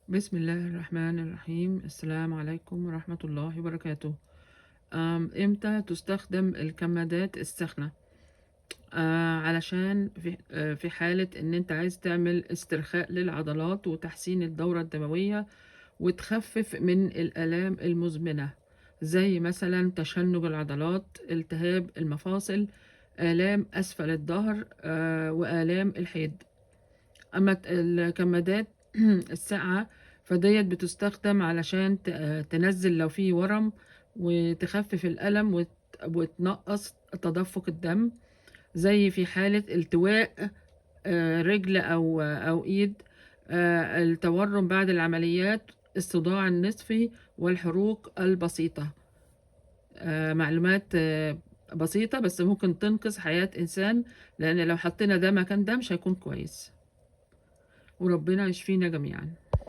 بسم الله الرحمن الرحيم. السلام عليكم ورحمة الله وبركاته. إمتى تستخدم الكمادات الساخنة؟ علشان في حالة إن أنت عايز تعمل استرخاء للعضلات وتحسين الدورة الدموية وتخفف من الآلام المزمنة، زي مثلا تشنج العضلات، التهاب المفاصل، آلام أسفل الظهر، وآلام الحيض. أما الكمادات الساقعة فديت بتستخدم علشان تنزل لو في ورم وتخفف الألم وتنقص تدفق الدم، زي في حالة التواء رجل أو إيد، التورم بعد العمليات، الصداع النصفي، والحروق البسيطة. معلومات بسيطة بس ممكن تنقذ حياة إنسان، لأن لو حطينا ده مكان ده مش هيكون كويس. وربنا يشفينا جميعا.